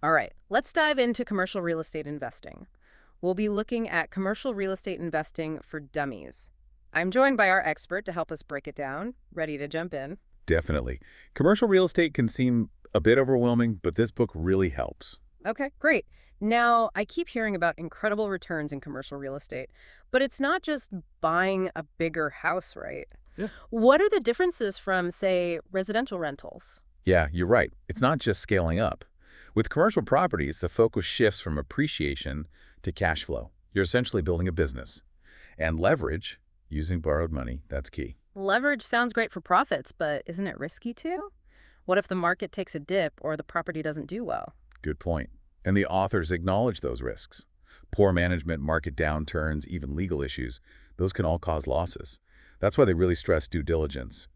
All right, let's dive into commercial real estate investing. We'll be looking at commercial real estate investing for dummies. I'm joined by our expert to help us break it down. Ready to jump in? Definitely. Commercial real estate can seem a bit overwhelming, but this book really helps. Okay, great. Now, I keep hearing about incredible returns in commercial real estate, but it's not just buying a bigger house, right? Yeah. What are the differences from, say, residential rentals? Yeah, you're right. It's not just scaling up. With commercial properties, the focus shifts from appreciation to cash flow. You're essentially building a business. And leverage, using borrowed money, that's key. Leverage sounds great for profits, but isn't it risky too? What if the market takes a dip or the property doesn't do well? Good point. And the authors acknowledge those risks. Poor management, market downturns, even legal issues, those can all cause losses. That's why they really stress due diligence.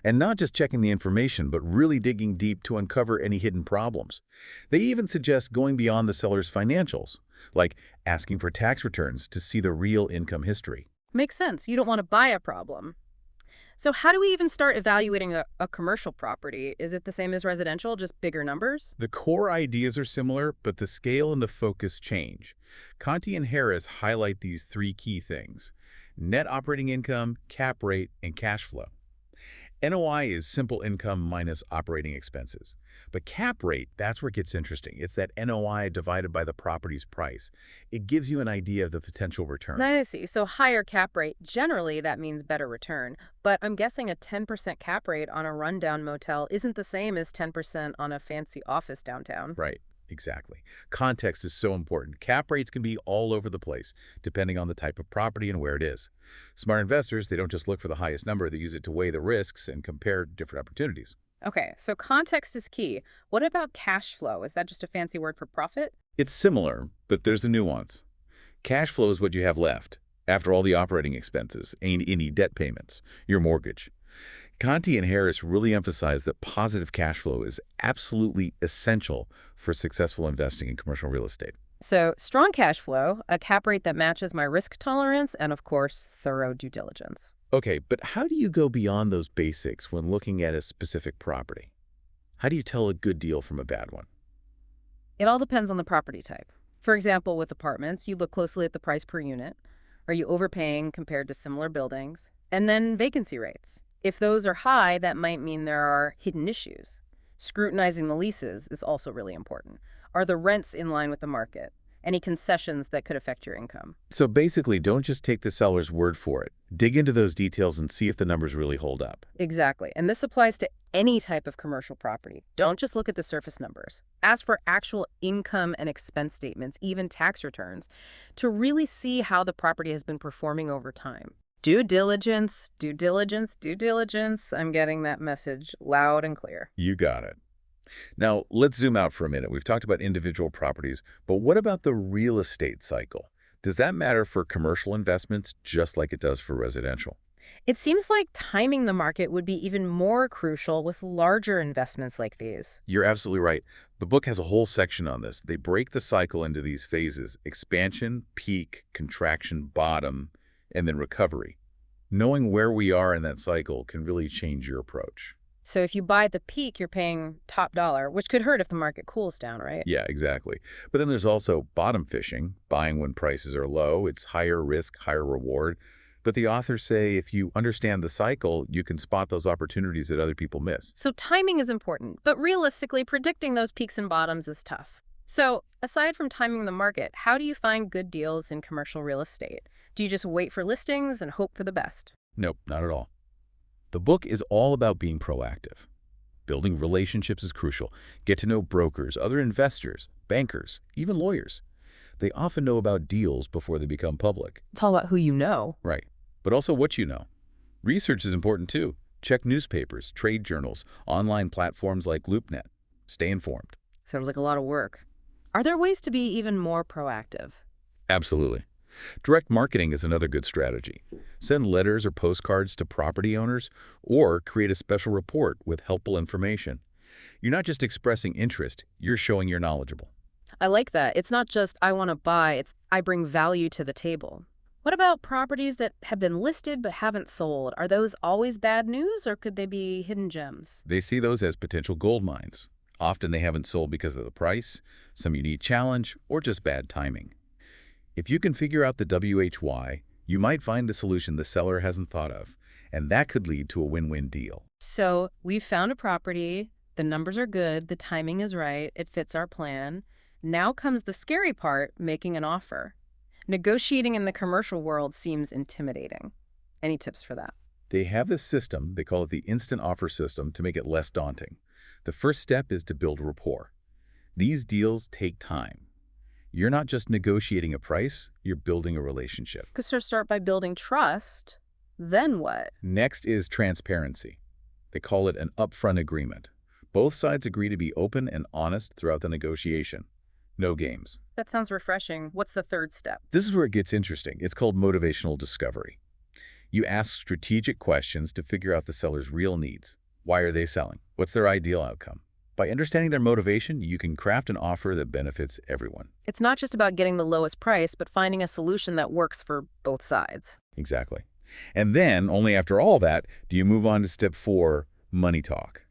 And not just checking the information, but really digging deep to uncover any hidden problems. They even suggest going beyond the seller's financials, like asking for tax returns to see the real income history. Makes sense. You don't want to buy a problem. So how do we even start evaluating a commercial property? Is it the same as residential, just bigger numbers? The core ideas are similar, but the scale and the focus change. Conti and Harris highlight these three key things: net operating income, cap rate, and cash flow. NOI is simple income minus operating expenses. But cap rate, that's where it gets interesting. It's that NOI divided by the property's price. It gives you an idea of the potential return. I see. So higher cap rate, generally that means better return. But I'm guessing a 10% cap rate on a rundown motel isn't the same as 10% on a fancy office downtown. Right, exactly. Context is so important. Cap rates can be all over the place, depending on the type of property and where it is. Smart investors, they don't just look for the highest number, they use it to weigh the risks and compare different opportunities. Okay, so context is key. What about cash flow? Is that just a fancy word for profit? It's similar, but there's a nuance. Cash flow is what you have left, after all the operating expenses, and any debt payments, your mortgage. Conti and Harris really emphasize that positive cash flow is absolutely essential for successful investing in commercial real estate. So, strong cash flow, a cap rate that matches my risk tolerance, and of course, thorough due diligence. Okay, but how do you go beyond those basics when looking at a specific property? How do you tell a good deal from a bad one? It all depends on the property type. For example, with apartments, you look closely at the price per unit. Are you overpaying compared to similar buildings? And then vacancy rates. If those are high, that might mean there are hidden issues. Scrutinizing the leases is also really important. Are the rents in line with the market? Any concessions that could affect your income? So basically, don't just take the seller's word for it. Dig into those details and see if the numbers really hold up. Exactly. And this applies to any type of commercial property. Don't just look at the surface numbers. Ask for actual income and expense statements, even tax returns, to really see how the property has been performing over time. Due diligence, due diligence, due diligence. I'm getting that message loud and clear. You got it. Now, let's zoom out for a minute. We've talked about individual properties, but what about the real estate cycle? Does that matter for commercial investments just like it does for residential? It seems like timing the market would be even more crucial with larger investments like these. You're absolutely right. The book has a whole section on this. They break the cycle into these phases: expansion, peak, contraction, bottom, and then recovery. Knowing where we are in that cycle can really change your approach. So if you buy at the peak, you're paying top dollar, which could hurt if the market cools down, right? Yeah, exactly. But then there's also bottom fishing, buying when prices are low. It's higher risk, higher reward. But the authors say if you understand the cycle, you can spot those opportunities that other people miss. So timing is important, but realistically, predicting those peaks and bottoms is tough. So aside from timing the market, how do you find good deals in commercial real estate? Do you just wait for listings and hope for the best? Nope, not at all. The book is all about being proactive. Building relationships is crucial. Get to know brokers, other investors, bankers, even lawyers. They often know about deals before they become public. It's all about who you know. Right. But also what you know. Research is important too. Check newspapers, trade journals, online platforms like LoopNet. Stay informed. Sounds like a lot of work. Are there ways to be even more proactive? Absolutely. Direct marketing is another good strategy. Send letters or postcards to property owners or create a special report with helpful information. You're not just expressing interest, you're showing you're knowledgeable. I like that. It's not just I want to buy, it's I bring value to the table. What about properties that have been listed but haven't sold? Are those always bad news or could they be hidden gems? They see those as potential gold mines. Often they haven't sold because of the price, some unique challenge, or just bad timing. If you can figure out the WHY, you might find a solution the seller hasn't thought of, and that could lead to a win-win deal. So we've found a property, the numbers are good, the timing is right, it fits our plan. Now comes the scary part, making an offer. Negotiating in the commercial world seems intimidating. Any tips for that? They have this system, they call it the instant offer system, to make it less daunting. The first step is to build rapport. These deals take time. You're not just negotiating a price, you're building a relationship. So start by building trust, then what? Next is transparency. They call it an upfront agreement. Both sides agree to be open and honest throughout the negotiation. No games. That sounds refreshing. What's the third step? This is where it gets interesting. It's called motivational discovery. You ask strategic questions to figure out the seller's real needs. Why are they selling? What's their ideal outcome? By understanding their motivation, you can craft an offer that benefits everyone. It's not just about getting the lowest price, but finding a solution that works for both sides. Exactly. And then, only after all that, do you move on to step 4, money talk.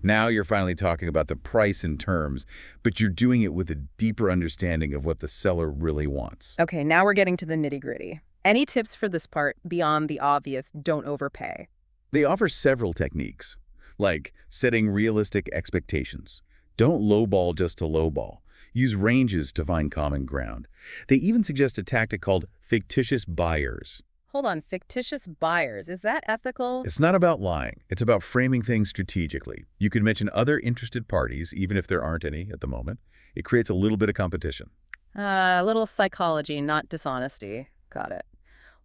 Now you're finally talking about the price and terms, but you're doing it with a deeper understanding of what the seller really wants. Okay, now we're getting to the nitty-gritty. Any tips for this part beyond the obvious don't overpay? They offer several techniques, like setting realistic expectations. Don't lowball just to lowball. Use ranges to find common ground. They even suggest a tactic called fictitious buyers. Hold on, fictitious buyers, is that ethical? It's not about lying. It's about framing things strategically. You can mention other interested parties, even if there aren't any at the moment. It creates a little bit of competition. A little psychology, not dishonesty. Got it.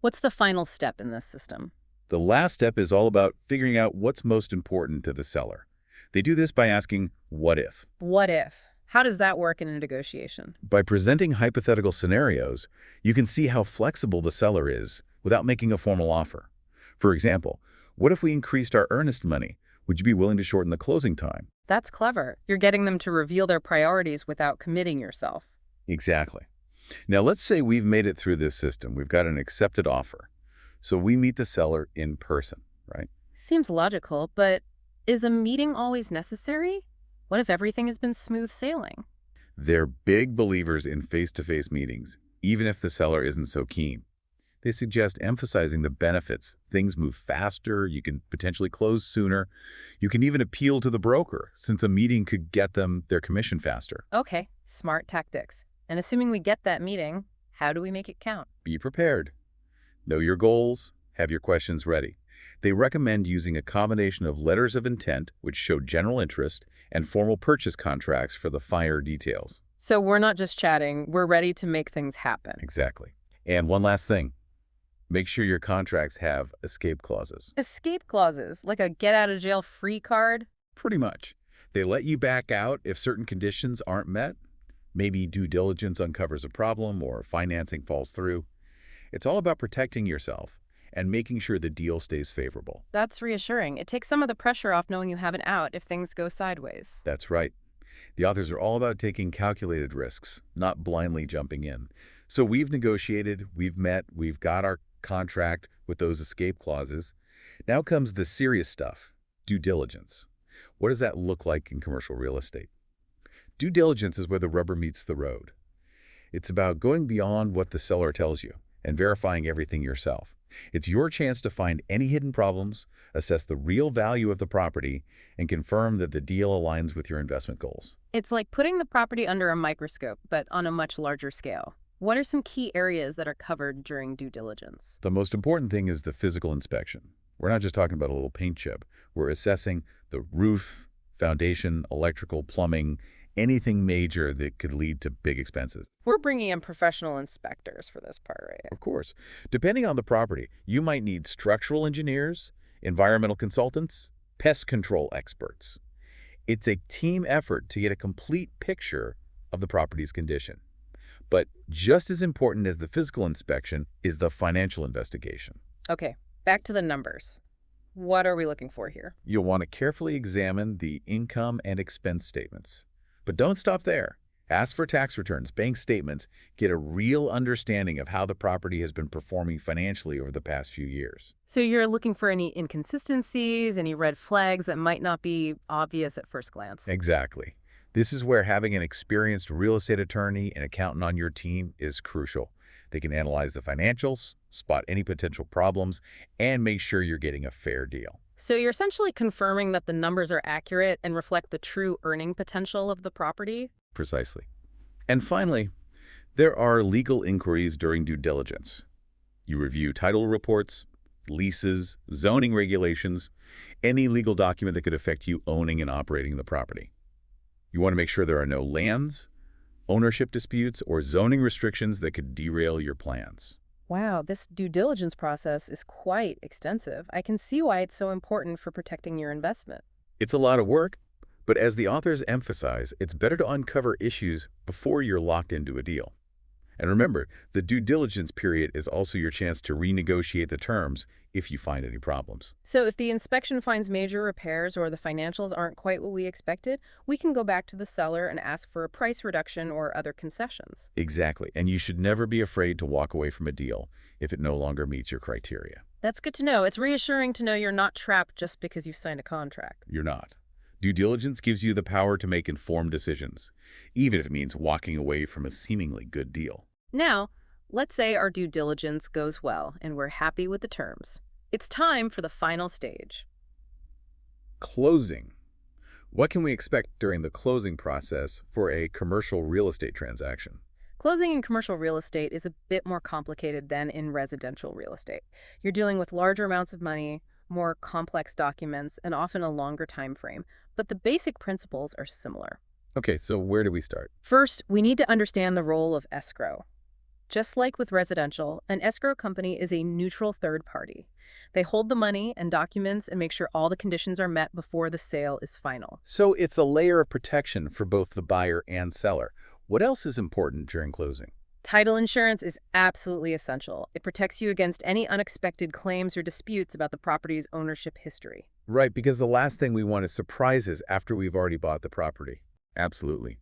What's the final step in this system? The last step is all about figuring out what's most important to the seller. They do this by asking, what if? What if? How does that work in a negotiation? By presenting hypothetical scenarios, you can see how flexible the seller is without making a formal offer. For example, what if we increased our earnest money? Would you be willing to shorten the closing time? That's clever. You're getting them to reveal their priorities without committing yourself. Exactly. Now let's say we've made it through this system. We've got an accepted offer. So we meet the seller in person, right? Seems logical, but is a meeting always necessary? What if everything has been smooth sailing? They're big believers in face-to-face meetings, even if the seller isn't so keen. They suggest emphasizing the benefits. Things move faster, you can potentially close sooner. You can even appeal to the broker, since a meeting could get them their commission faster. Okay, smart tactics. And assuming we get that meeting, how do we make it count? Be prepared. Know your goals, have your questions ready. They recommend using a combination of letters of intent, which show general interest, and formal purchase contracts for the finer details. So we're not just chatting, we're ready to make things happen. Exactly. And one last thing. Make sure your contracts have escape clauses. Escape clauses, like a get-out-of-jail-free card? Pretty much. They let you back out if certain conditions aren't met. Maybe due diligence uncovers a problem or financing falls through. It's all about protecting yourself and making sure the deal stays favorable. That's reassuring. It takes some of the pressure off knowing you have an out if things go sideways. That's right. The authors are all about taking calculated risks, not blindly jumping in. So we've negotiated, we've met, we've got our contract with those escape clauses. Now comes the serious stuff, due diligence. What does that look like in commercial real estate? Due diligence is where the rubber meets the road. It's about going beyond what the seller tells you and verifying everything yourself. It's your chance to find any hidden problems, assess the real value of the property, and confirm that the deal aligns with your investment goals. It's like putting the property under a microscope, but on a much larger scale. What are some key areas that are covered during due diligence? The most important thing is the physical inspection. We're not just talking about a little paint chip. We're assessing the roof, foundation, electrical, plumbing, anything major that could lead to big expenses. We're bringing in professional inspectors for this part, right? Of course. Depending on the property, you might need structural engineers, environmental consultants, pest control experts. It's a team effort to get a complete picture of the property's condition. But just as important as the physical inspection is the financial investigation. Okay, back to the numbers. What are we looking for here? You'll want to carefully examine the income and expense statements. But don't stop there. Ask for tax returns, bank statements, get a real understanding of how the property has been performing financially over the past few years. So you're looking for any inconsistencies, any red flags that might not be obvious at first glance. Exactly. This is where having an experienced real estate attorney and accountant on your team is crucial. They can analyze the financials, spot any potential problems, and make sure you're getting a fair deal. So you're essentially confirming that the numbers are accurate and reflect the true earning potential of the property? Precisely. And finally, there are legal inquiries during due diligence. You review title reports, leases, zoning regulations, any legal document that could affect you owning and operating the property. You want to make sure there are no lands, ownership disputes, or zoning restrictions that could derail your plans. Wow, this due diligence process is quite extensive. I can see why it's so important for protecting your investment. It's a lot of work, but as the authors emphasize, it's better to uncover issues before you're locked into a deal. And remember, the due diligence period is also your chance to renegotiate the terms if you find any problems. So if the inspection finds major repairs or the financials aren't quite what we expected, we can go back to the seller and ask for a price reduction or other concessions. Exactly, and you should never be afraid to walk away from a deal if it no longer meets your criteria. That's good to know. It's reassuring to know you're not trapped just because you signed a contract. You're not. Due diligence gives you the power to make informed decisions, even if it means walking away from a seemingly good deal. Now, let's say our due diligence goes well and we're happy with the terms. It's time for the final stage. Closing. What can we expect during the closing process for a commercial real estate transaction? Closing in commercial real estate is a bit more complicated than in residential real estate. You're dealing with larger amounts of money, more complex documents, and often a longer time frame, but the basic principles are similar. Okay, so where do we start? First, we need to understand the role of escrow. Just like with residential, an escrow company is a neutral third party. They hold the money and documents and make sure all the conditions are met before the sale is final. So it's a layer of protection for both the buyer and seller. What else is important during closing? Title insurance is absolutely essential. It protects you against any unexpected claims or disputes about the property's ownership history. Right, because the last thing we want is surprises after we've already bought the property. Absolutely.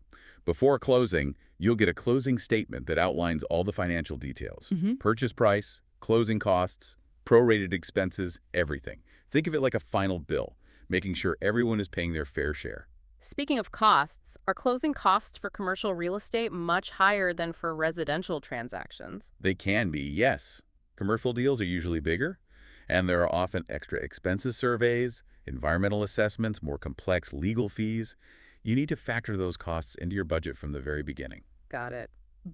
Before closing, you'll get a closing statement that outlines all the financial details. Purchase price, closing costs, prorated expenses, everything. Think of it like a final bill, making sure everyone is paying their fair share. Speaking of costs, are closing costs for commercial real estate much higher than for residential transactions? They can be, yes. Commercial deals are usually bigger, and there are often extra expenses surveys, environmental assessments, more complex legal fees. You need to factor those costs into your budget from the very beginning. Got it.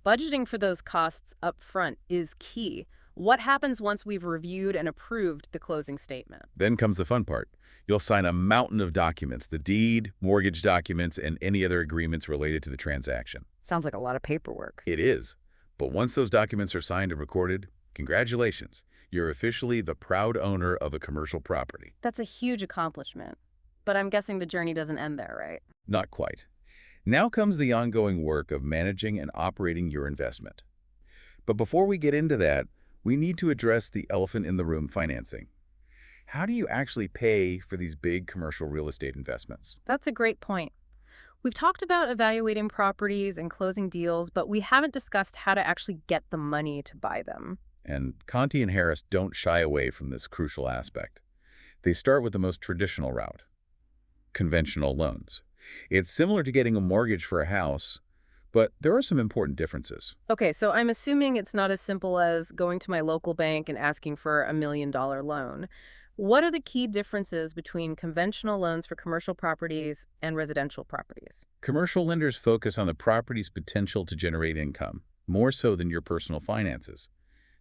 Budgeting for those costs up front is key. What happens once we've reviewed and approved the closing statement? Then comes the fun part. You'll sign a mountain of documents, the deed, mortgage documents, and any other agreements related to the transaction. Sounds like a lot of paperwork. It is. But once those documents are signed and recorded, congratulations. You're officially the proud owner of a commercial property. That's a huge accomplishment. But I'm guessing the journey doesn't end there, right? Not quite. Now comes the ongoing work of managing and operating your investment. But before we get into that, we need to address the elephant in the room: financing. How do you actually pay for these big commercial real estate investments? That's a great point. We've talked about evaluating properties and closing deals, but we haven't discussed how to actually get the money to buy them. And Conti and Harris don't shy away from this crucial aspect. They start with the most traditional route: conventional loans. It's similar to getting a mortgage for a house, but there are some important differences. Okay, so I'm assuming it's not as simple as going to my local bank and asking for $1 million loan. What are the key differences between conventional loans for commercial properties and residential properties? Commercial lenders focus on the property's potential to generate income, more so than your personal finances.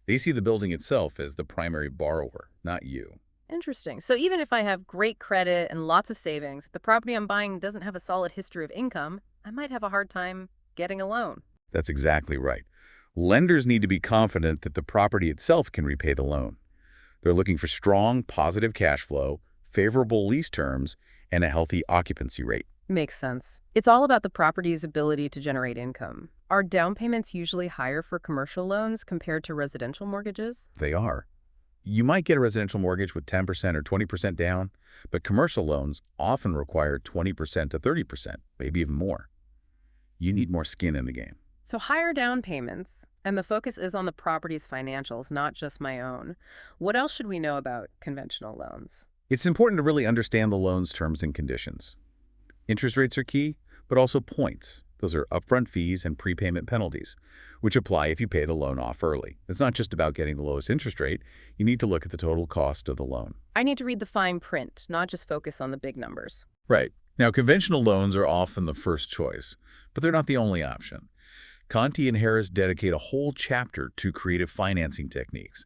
They see the building itself as the primary borrower, not you. Interesting. So even if I have great credit and lots of savings, if the property I'm buying doesn't have a solid history of income, I might have a hard time getting a loan. That's exactly right. Lenders need to be confident that the property itself can repay the loan. They're looking for strong, positive cash flow, favorable lease terms, and a healthy occupancy rate. Makes sense. It's all about the property's ability to generate income. Are down payments usually higher for commercial loans compared to residential mortgages? They are. You might get a residential mortgage with 10% or 20% down, but commercial loans often require 20% to 30%, maybe even more. You need more skin in the game. So higher down payments, and the focus is on the property's financials, not just my own. What else should we know about conventional loans? It's important to really understand the loan's terms and conditions. Interest rates are key, but also points. Those are upfront fees and prepayment penalties, which apply if you pay the loan off early. It's not just about getting the lowest interest rate. You need to look at the total cost of the loan. I need to read the fine print, not just focus on the big numbers. Right. Now, conventional loans are often the first choice, but they're not the only option. Conti and Harris dedicate a whole chapter to creative financing techniques,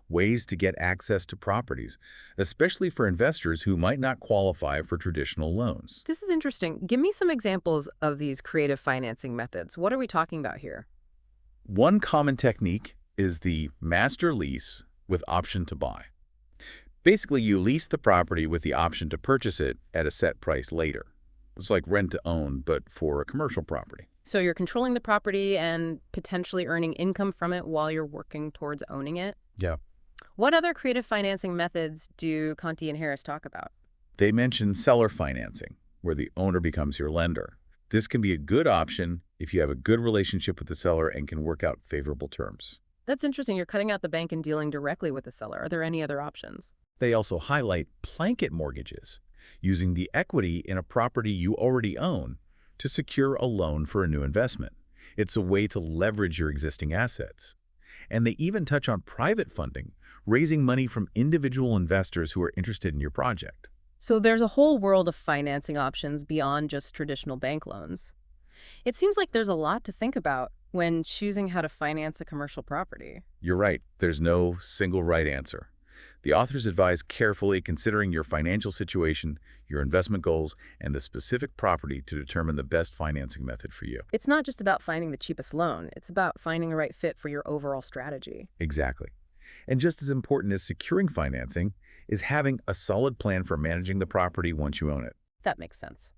ways to get access to properties, especially for investors who might not qualify for traditional loans. This is interesting. Give me some examples of these creative financing methods. What are we talking about here? One common technique is the master lease with option to buy. Basically, you lease the property with the option to purchase it at a set price later. It's like rent to own, but for a commercial property. So you're controlling the property and potentially earning income from it while you're working towards owning it? Yeah. What other creative financing methods do Conti and Harris talk about? They mention seller financing, where the owner becomes your lender. This can be a good option if you have a good relationship with the seller and can work out favorable terms. That's interesting. You're cutting out the bank and dealing directly with the seller. Are there any other options? They also highlight blanket mortgages, using the equity in a property you already own to secure a loan for a new investment. It's a way to leverage your existing assets. And they even touch on private funding, raising money from individual investors who are interested in your project. So there's a whole world of financing options beyond just traditional bank loans. It seems like there's a lot to think about when choosing how to finance a commercial property. You're right, there's no single right answer. The authors advise carefully considering your financial situation, your investment goals, and the specific property to determine the best financing method for you. It's not just about finding the cheapest loan. It's about finding the right fit for your overall strategy. Exactly. And just as important as securing financing is having a solid plan for managing the property once you own it. That makes sense.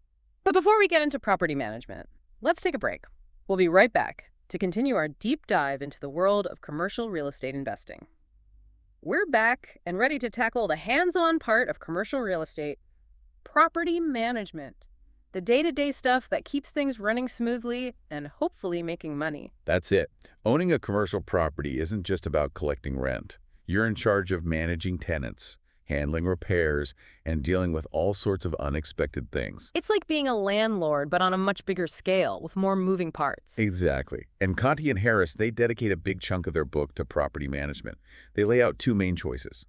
But before we get into property management, let's take a break. We'll be right back to continue our deep dive into the world of commercial real estate investing. We're back and ready to tackle the hands-on part of commercial real estate, property management, the day-to-day stuff that keeps things running smoothly and hopefully making money. That's it. Owning a commercial property isn't just about collecting rent. You're in charge of managing tenants, handling repairs, and dealing with all sorts of unexpected things. It's like being a landlord, but on a much bigger scale with more moving parts. Exactly. And Conti and Harris, they dedicate a big chunk of their book to property management. They lay out two main choices: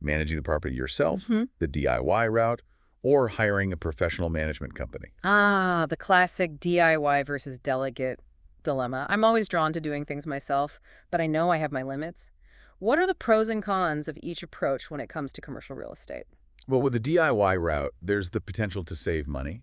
managing the property yourself, the DIY route, or hiring a professional management company. Ah, the classic DIY versus delegate dilemma. I'm always drawn to doing things myself, but I know I have my limits. What are the pros and cons of each approach when it comes to commercial real estate? Well, with the DIY route, there's the potential to save money,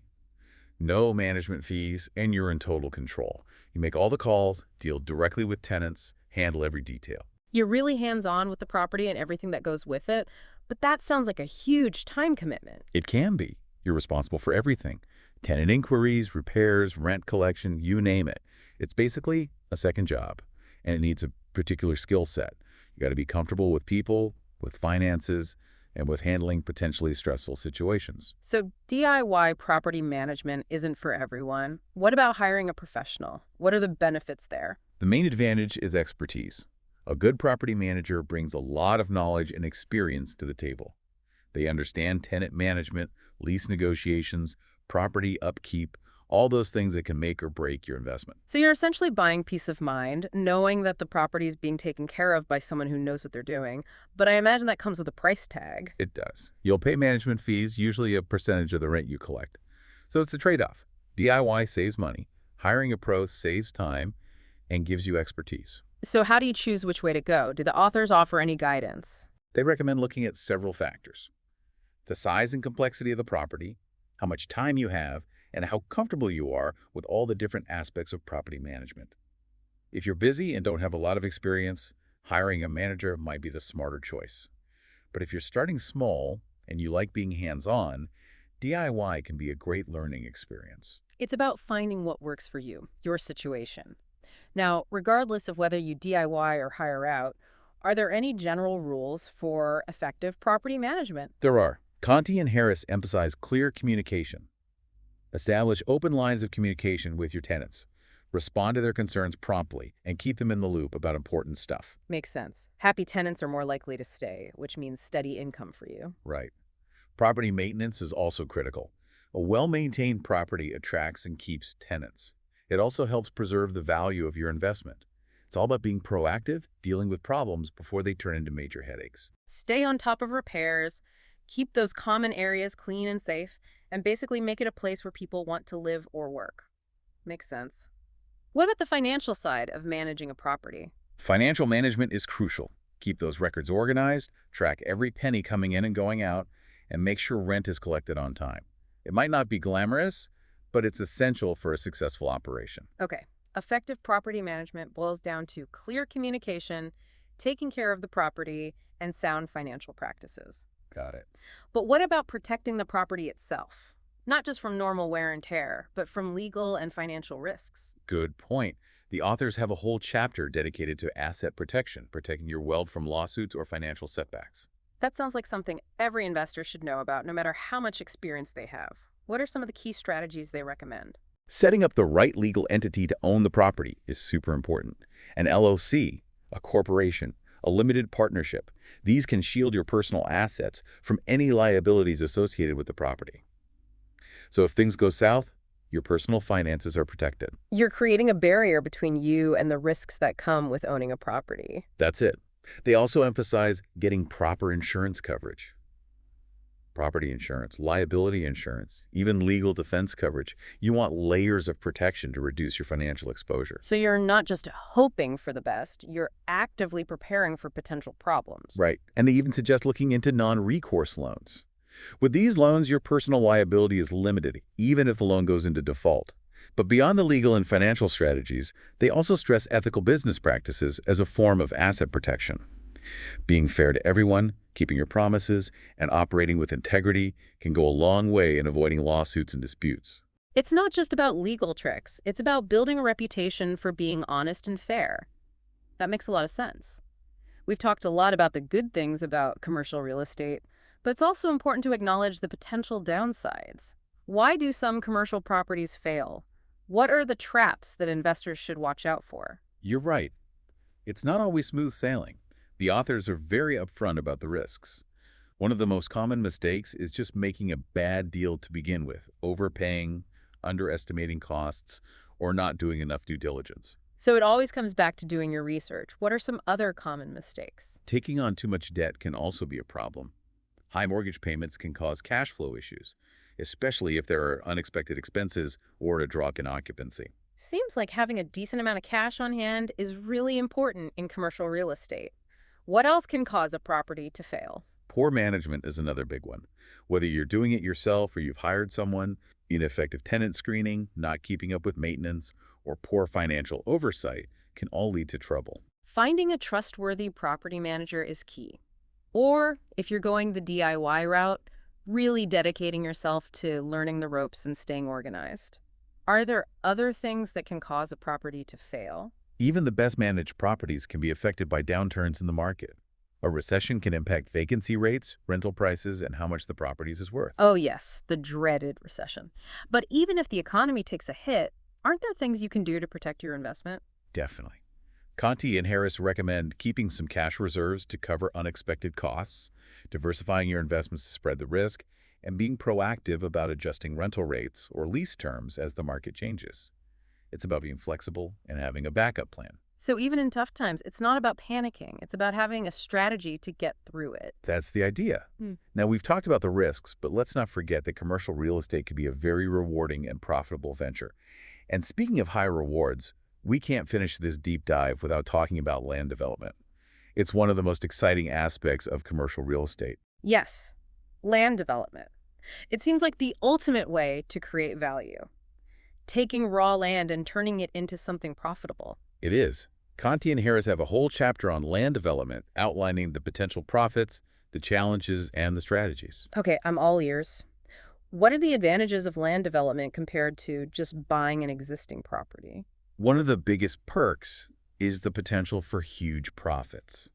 no management fees, and you're in total control. You make all the calls, deal directly with tenants, handle every detail. You're really hands-on with the property and everything that goes with it, but that sounds like a huge time commitment. It can be. You're responsible for everything: tenant inquiries, repairs, rent collection, you name it. It's basically a second job, and it needs a particular skill set. You got to be comfortable with people, with finances, and with handling potentially stressful situations. So DIY property management isn't for everyone. What about hiring a professional? What are the benefits there? The main advantage is expertise. A good property manager brings a lot of knowledge and experience to the table. They understand tenant management, lease negotiations, property upkeep, all those things that can make or break your investment. So you're essentially buying peace of mind, knowing that the property is being taken care of by someone who knows what they're doing. But I imagine that comes with a price tag. It does. You'll pay management fees, usually a percentage of the rent you collect. So it's a trade-off. DIY saves money, hiring a pro saves time, and gives you expertise. So how do you choose which way to go? Do the authors offer any guidance? They recommend looking at several factors: the size and complexity of the property, how much time you have, and how comfortable you are with all the different aspects of property management. If you're busy and don't have a lot of experience, hiring a manager might be the smarter choice. But if you're starting small and you like being hands-on, DIY can be a great learning experience. It's about finding what works for you, your situation. Now, regardless of whether you DIY or hire out, are there any general rules for effective property management? There are. Conti and Harris emphasize clear communication. Establish open lines of communication with your tenants. Respond to their concerns promptly and keep them in the loop about important stuff. Makes sense. Happy tenants are more likely to stay, which means steady income for you. Right. Property maintenance is also critical. A well-maintained property attracts and keeps tenants. It also helps preserve the value of your investment. It's all about being proactive, dealing with problems before they turn into major headaches. Stay on top of repairs, keep those common areas clean and safe, and basically make it a place where people want to live or work. Makes sense. What about the financial side of managing a property? Financial management is crucial. Keep those records organized, track every penny coming in and going out, and make sure rent is collected on time. It might not be glamorous, but it's essential for a successful operation. Okay, effective property management boils down to clear communication, taking care of the property, and sound financial practices. Got it. But what about protecting the property itself? Not just from normal wear and tear, but from legal and financial risks. Good point. The authors have a whole chapter dedicated to asset protection, protecting your wealth from lawsuits or financial setbacks. That sounds like something every investor should know about, no matter how much experience they have. What are some of the key strategies they recommend? Setting up the right legal entity to own the property is super important. An LLC, a corporation, a limited partnership, these can shield your personal assets from any liabilities associated with the property. So if things go south, your personal finances are protected. You're creating a barrier between you and the risks that come with owning a property. That's it. They also emphasize getting proper insurance coverage. Property insurance, liability insurance, even legal defense coverage. You want layers of protection to reduce your financial exposure. So you're not just hoping for the best, you're actively preparing for potential problems. Right. And they even suggest looking into non-recourse loans. With these loans, your personal liability is limited, even if the loan goes into default. But beyond the legal and financial strategies, they also stress ethical business practices as a form of asset protection. Being fair to everyone, keeping your promises, and operating with integrity can go a long way in avoiding lawsuits and disputes. It's not just about legal tricks. It's about building a reputation for being honest and fair. That makes a lot of sense. We've talked a lot about the good things about commercial real estate, but it's also important to acknowledge the potential downsides. Why do some commercial properties fail? What are the traps that investors should watch out for? You're right. It's not always smooth sailing. The authors are very upfront about the risks. One of the most common mistakes is just making a bad deal to begin with, overpaying, underestimating costs, or not doing enough due diligence. So it always comes back to doing your research. What are some other common mistakes? Taking on too much debt can also be a problem. High mortgage payments can cause cash flow issues, especially if there are unexpected expenses or a drop in occupancy. Seems like having a decent amount of cash on hand is really important in commercial real estate. What else can cause a property to fail? Poor management is another big one. Whether you're doing it yourself or you've hired someone, ineffective tenant screening, not keeping up with maintenance, or poor financial oversight can all lead to trouble. Finding a trustworthy property manager is key. Or, if you're going the DIY route, really dedicating yourself to learning the ropes and staying organized. Are there other things that can cause a property to fail? Even the best managed properties can be affected by downturns in the market. A recession can impact vacancy rates, rental prices, and how much the property is worth. Oh yes, the dreaded recession. But even if the economy takes a hit, aren't there things you can do to protect your investment? Definitely. Conti and Harris recommend keeping some cash reserves to cover unexpected costs, diversifying your investments to spread the risk, and being proactive about adjusting rental rates or lease terms as the market changes. It's about being flexible and having a backup plan. So even in tough times, it's not about panicking. It's about having a strategy to get through it. That's the idea. Now, we've talked about the risks, but let's not forget that commercial real estate can be a very rewarding and profitable venture. And speaking of high rewards, we can't finish this deep dive without talking about land development. It's one of the most exciting aspects of commercial real estate. Yes, land development. It seems like the ultimate way to create value. Taking raw land and turning it into something profitable. It is. Conti and Harris have a whole chapter on land development outlining the potential profits, the challenges, and the strategies. Okay, I'm all ears. What are the advantages of land development compared to just buying an existing property? One of the biggest perks is the potential for huge profits.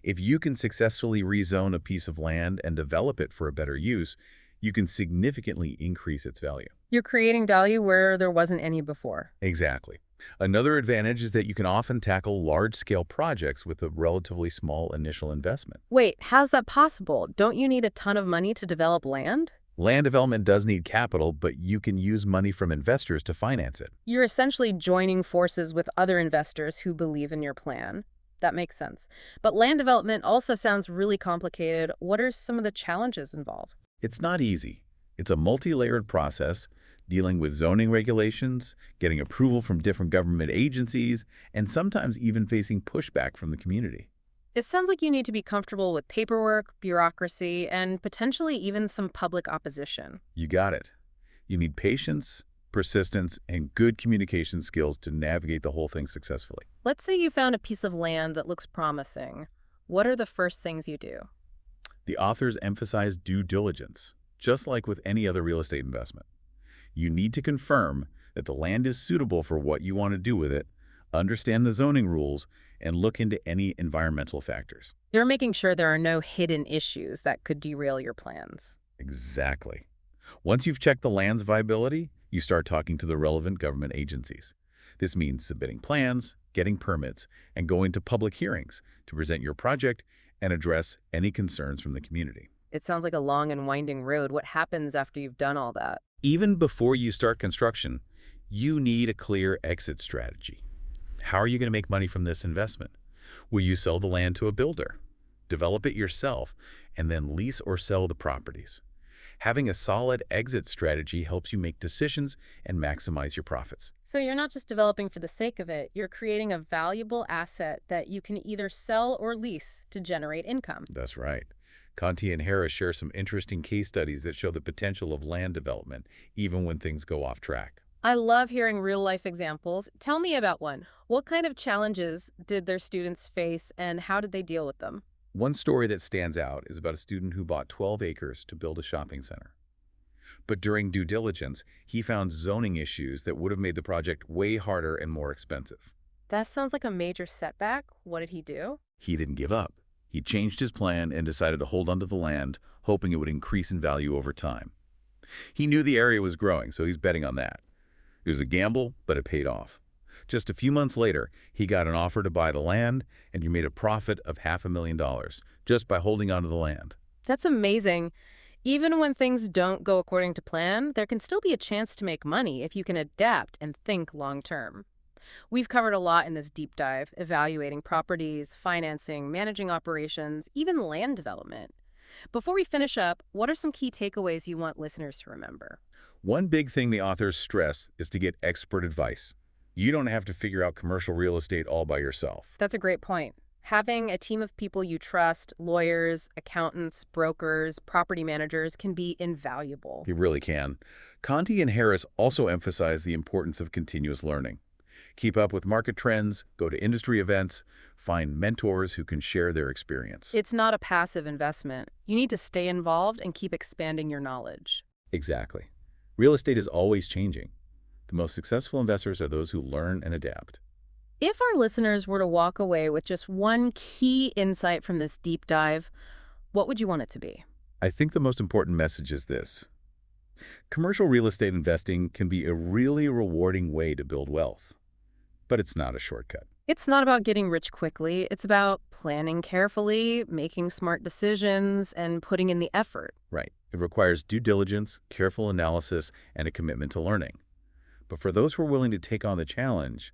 If you can successfully rezone a piece of land and develop it for a better use, you can significantly increase its value. You're creating value where there wasn't any before. Exactly. Another advantage is that you can often tackle large-scale projects with a relatively small initial investment. Wait, how's that possible? Don't you need a ton of money to develop land? Land development does need capital, but you can use money from investors to finance it. You're essentially joining forces with other investors who believe in your plan. That makes sense. But land development also sounds really complicated. What are some of the challenges involved? It's not easy. It's a multi-layered process, dealing with zoning regulations, getting approval from different government agencies, and sometimes even facing pushback from the community. It sounds like you need to be comfortable with paperwork, bureaucracy, and potentially even some public opposition. You got it. You need patience, persistence, and good communication skills to navigate the whole thing successfully. Let's say you found a piece of land that looks promising. What are the first things you do? The authors emphasize due diligence, just like with any other real estate investment. You need to confirm that the land is suitable for what you want to do with it, understand the zoning rules, and look into any environmental factors. You're making sure there are no hidden issues that could derail your plans. Exactly. Once you've checked the land's viability, you start talking to the relevant government agencies. This means submitting plans, getting permits, and going to public hearings to present your project and address any concerns from the community. It sounds like a long and winding road. What happens after you've done all that? Even before you start construction, you need a clear exit strategy. How are you going to make money from this investment? Will you sell the land to a builder, develop it yourself, and then lease or sell the properties? Having a solid exit strategy helps you make decisions and maximize your profits. So you're not just developing for the sake of it, you're creating a valuable asset that you can either sell or lease to generate income. That's right. Conti and Harris share some interesting case studies that show the potential of land development, even when things go off track. I love hearing real-life examples. Tell me about one. What kind of challenges did their students face, and how did they deal with them? One story that stands out is about a student who bought 12 acres to build a shopping center. But during due diligence, he found zoning issues that would have made the project way harder and more expensive. That sounds like a major setback. What did he do? He didn't give up. He changed his plan and decided to hold onto the land, hoping it would increase in value over time. He knew the area was growing, so he's betting on that. It was a gamble, but it paid off. Just a few months later, he got an offer to buy the land, and he made a profit of $500,000 just by holding onto the land. That's amazing. Even when things don't go according to plan, there can still be a chance to make money if you can adapt and think long term. We've covered a lot in this deep dive, evaluating properties, financing, managing operations, even land development. Before we finish up, what are some key takeaways you want listeners to remember? One big thing the authors stress is to get expert advice. You don't have to figure out commercial real estate all by yourself. That's a great point. Having a team of people you trust, lawyers, accountants, brokers, property managers, can be invaluable. You really can. Conti and Harris also emphasize the importance of continuous learning. Keep up with market trends, go to industry events, find mentors who can share their experience. It's not a passive investment. You need to stay involved and keep expanding your knowledge. Exactly. Real estate is always changing. The most successful investors are those who learn and adapt. If our listeners were to walk away with just one key insight from this deep dive, what would you want it to be? I think the most important message is this. Commercial real estate investing can be a really rewarding way to build wealth, but it's not a shortcut. It's not about getting rich quickly. It's about planning carefully, making smart decisions, and putting in the effort. Right. It requires due diligence, careful analysis, and a commitment to learning. But for those who are willing to take on the challenge,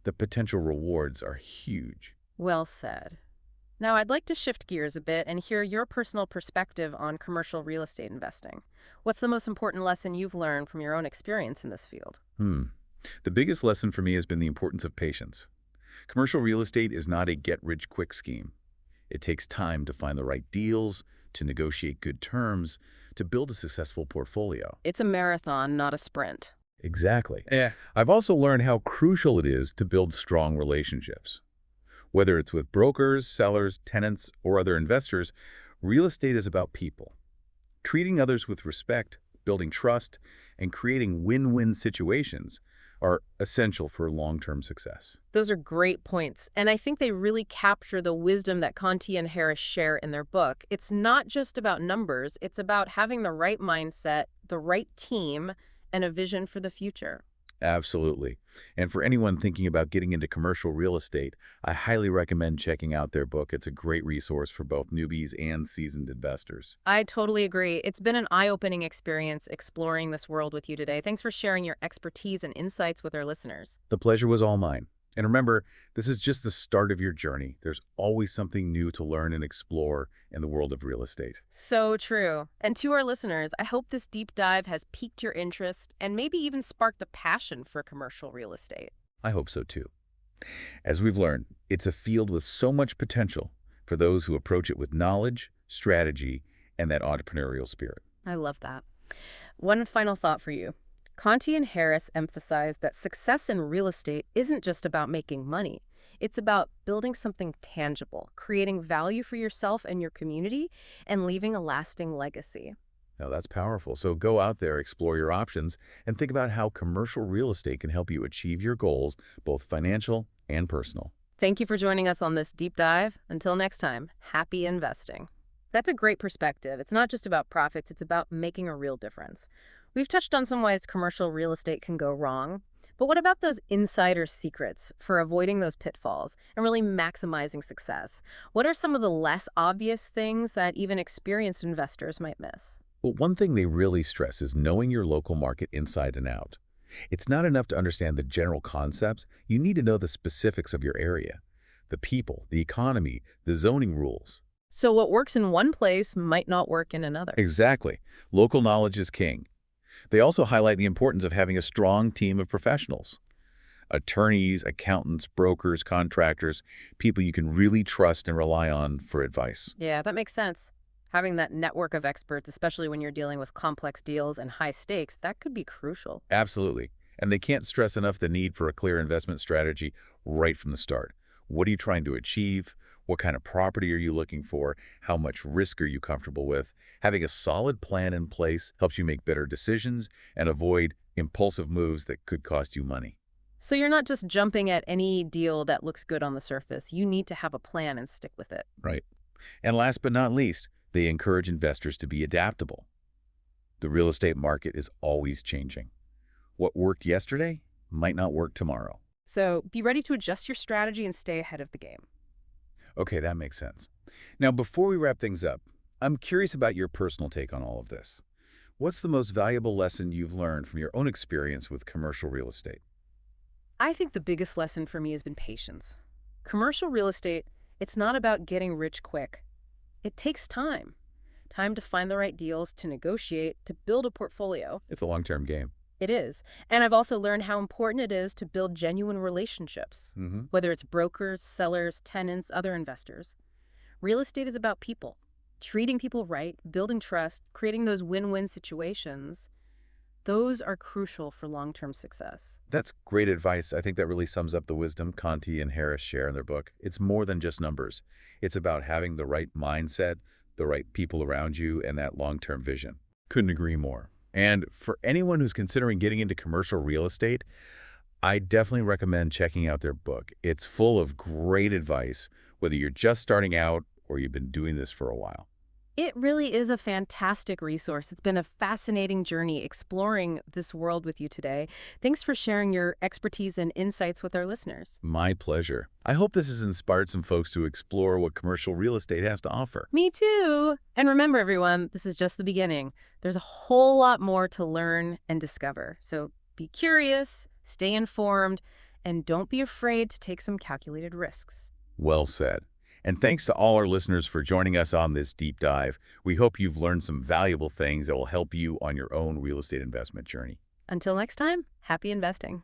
the potential rewards are huge. Well said. Now, I'd like to shift gears a bit and hear your personal perspective on commercial real estate investing. What's the most important lesson you've learned from your own experience in this field? The biggest lesson for me has been the importance of patience. Commercial real estate is not a get-rich-quick scheme. It takes time to find the right deals, to negotiate good terms, to build a successful portfolio. It's a marathon, not a sprint. Exactly. I've also learned how crucial it is to build strong relationships. Whether it's with brokers, sellers, tenants, or other investors, real estate is about people. Treating others with respect, building trust, and creating win-win situations are essential for long-term success. Those are great points, and I think they really capture the wisdom that Conti and Harris share in their book. It's not just about numbers, it's about having the right mindset, the right team, and a vision for the future. Absolutely. And for anyone thinking about getting into commercial real estate, I highly recommend checking out their book. It's a great resource for both newbies and seasoned investors. I totally agree. It's been an eye-opening experience exploring this world with you today. Thanks for sharing your expertise and insights with our listeners. The pleasure was all mine. And remember, this is just the start of your journey. There's always something new to learn and explore in the world of real estate. So true. And to our listeners, I hope this deep dive has piqued your interest and maybe even sparked a passion for commercial real estate. I hope so too. As we've learned, it's a field with so much potential for those who approach it with knowledge, strategy, and that entrepreneurial spirit. I love that. One final thought for you. Conti and Harris emphasize that success in real estate isn't just about making money. It's about building something tangible, creating value for yourself and your community, and leaving a lasting legacy. Now that's powerful. So go out there, explore your options, and think about how commercial real estate can help you achieve your goals, both financial and personal. Thank you for joining us on this deep dive. Until next time, happy investing. That's a great perspective. It's not just about profits, it's about making a real difference. We've touched on some ways commercial real estate can go wrong, but what about those insider secrets for avoiding those pitfalls and really maximizing success? What are some of the less obvious things that even experienced investors might miss? Well, one thing they really stress is knowing your local market inside and out. It's not enough to understand the general concepts. You need to know the specifics of your area, the people, the economy, the zoning rules. So what works in one place might not work in another. Exactly. Local knowledge is king. They also highlight the importance of having a strong team of professionals. Attorneys, accountants, brokers, contractors, people you can really trust and rely on for advice. Yeah, that makes sense. Having that network of experts, especially when you're dealing with complex deals and high stakes, that could be crucial. Absolutely. And they can't stress enough the need for a clear investment strategy right from the start. What are you trying to achieve? What kind of property are you looking for? How much risk are you comfortable with? Having a solid plan in place helps you make better decisions and avoid impulsive moves that could cost you money. So you're not just jumping at any deal that looks good on the surface. You need to have a plan and stick with it. Right. And last but not least, they encourage investors to be adaptable. The real estate market is always changing. What worked yesterday might not work tomorrow. So be ready to adjust your strategy and stay ahead of the game. Okay, that makes sense. Now, before we wrap things up, I'm curious about your personal take on all of this. What's the most valuable lesson you've learned from your own experience with commercial real estate? I think the biggest lesson for me has been patience. Commercial real estate, it's not about getting rich quick. It takes time. Time to find the right deals, to negotiate, to build a portfolio. It's a long-term game. It is. And I've also learned how important it is to build genuine relationships, whether it's brokers, sellers, tenants, other investors. Real estate is about people, treating people right, building trust, creating those win-win situations. Those are crucial for long-term success. That's great advice. I think that really sums up the wisdom Conti and Harris share in their book. It's more than just numbers. It's about having the right mindset, the right people around you, and that long-term vision. Couldn't agree more. And for anyone who's considering getting into commercial real estate, I definitely recommend checking out their book. It's full of great advice, whether you're just starting out or you've been doing this for a while. It really is a fantastic resource. It's been a fascinating journey exploring this world with you today. Thanks for sharing your expertise and insights with our listeners. My pleasure. I hope this has inspired some folks to explore what commercial real estate has to offer. Me too. And remember, everyone, this is just the beginning. There's a whole lot more to learn and discover. So be curious, stay informed, and don't be afraid to take some calculated risks. Well said. And thanks to all our listeners for joining us on this deep dive. We hope you've learned some valuable things that will help you on your own real estate investment journey. Until next time, happy investing.